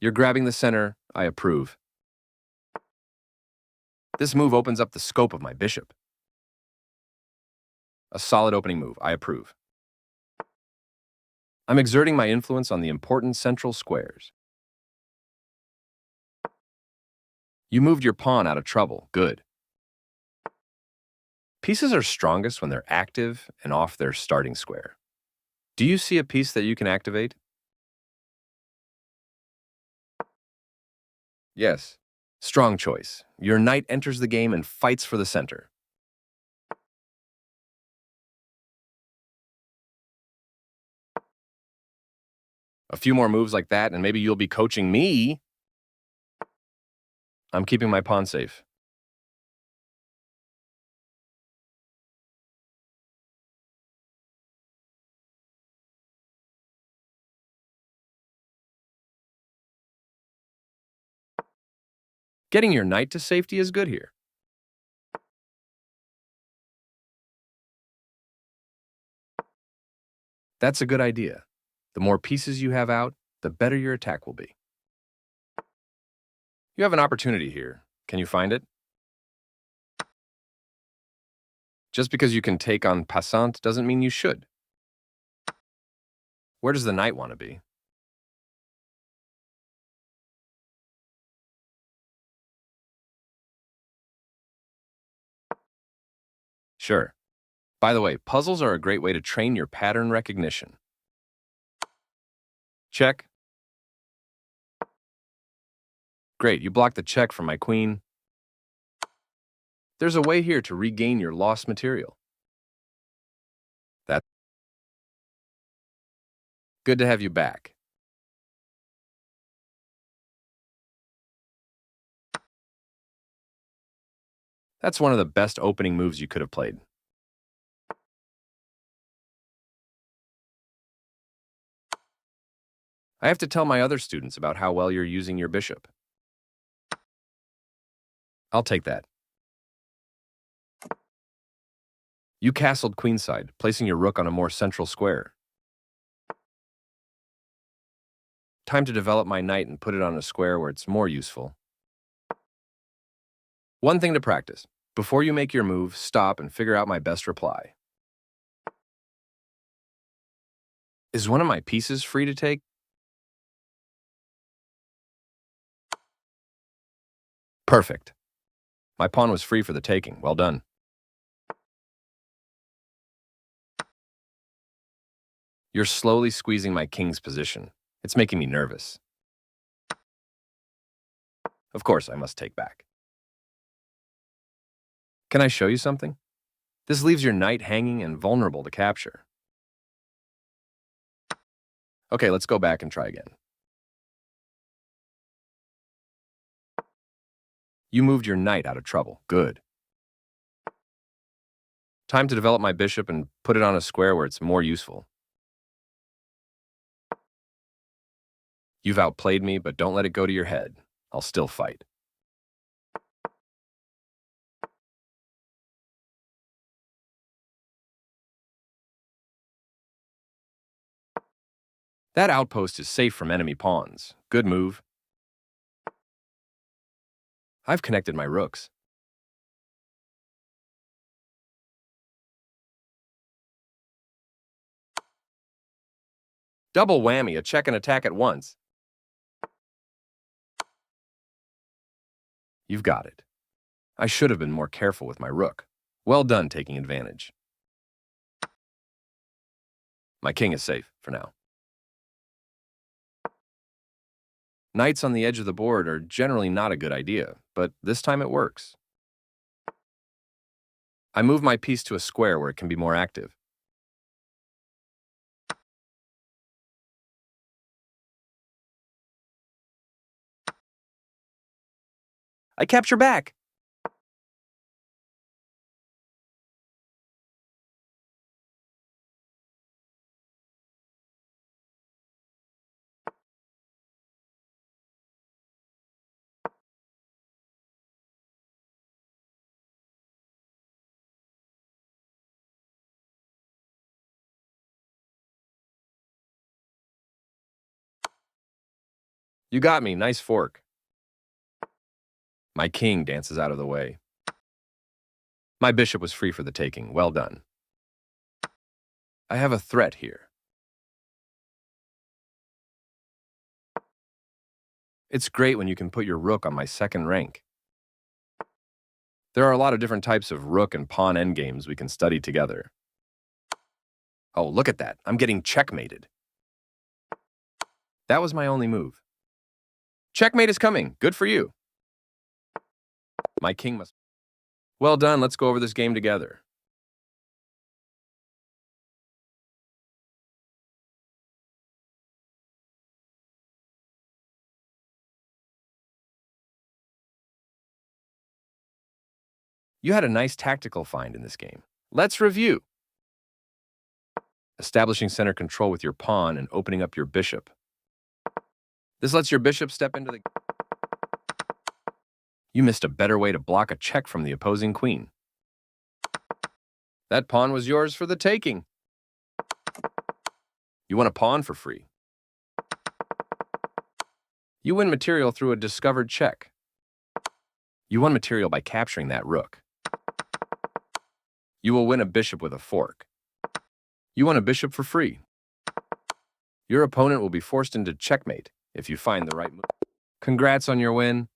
You're grabbing the center. I approve. This move opens up the scope of my bishop. A solid opening move. I approve. I'm exerting my influence on the important central squares. You moved your pawn out of trouble. Good. Pieces are strongest when they're active and off their starting square. Do you see a piece that you can activate? Yes. Strong choice. Your knight enters the game and fights for the center. A few more moves like that, and maybe you'll be coaching me. I'm keeping my pawn safe. Getting your knight to safety is good here. That's a good idea. The more pieces you have out, the better your attack will be. You have an opportunity here. Can you find it? Just because you can take on passant doesn't mean you should. Where does the knight want to be? Sure. By the way, puzzles are a great way to train your pattern recognition. Check. Great, you blocked the check from my queen. There's a way here to regain your lost material. That's good to have you back. That's one of the best opening moves you could have played. I have to tell my other students about how well you're using your bishop. I'll take that. You castled queenside, placing your rook on a more central square. Time to develop my knight and put it on a square where it's more useful. One thing to practice. Before you make your move, stop and figure out my best reply. Is one of my pieces free to take? Perfect. My pawn was free for the taking. Well done. You're slowly squeezing my king's position. It's making me nervous. Of course, I must take back. Can I show you something? This leaves your knight hanging and vulnerable to capture. Okay, let's go back and try again. You moved your knight out of trouble. Good. Time to develop my bishop and put it on a square where it's more useful. You've outplayed me, but don't let it go to your head. I'll still fight. That outpost is safe from enemy pawns. Good move. I've connected my rooks. Double whammy, a check and attack at once. You've got it. I should have been more careful with my rook. Well done taking advantage. My king is safe for now. Knights on the edge of the board are generally not a good idea, but this time it works. I move my piece to a square where it can be more active. I capture back. You got me. Nice fork. My king dances out of the way. My bishop was free for the taking. Well done. I have a threat here. It's great when you can put your rook on my second rank. There are a lot of different types of rook and pawn endgames we can study together. Oh, look at that. I'm getting checkmated. That was my only move. Checkmate is coming. Good for you. My king must... Well done. Let's go over this game together. You had a nice tactical find in this game. Let's review. Establishing center control with your pawn and opening up your bishop. This lets your bishop step into the... You missed a better way to block a check from the opposing queen. That pawn was yours for the taking. You won a pawn for free. You win material through a discovered check. You won material by capturing that rook. You will win a bishop with a fork. You won a bishop for free. Your opponent will be forced into checkmate if you find the right move. Congrats on your win.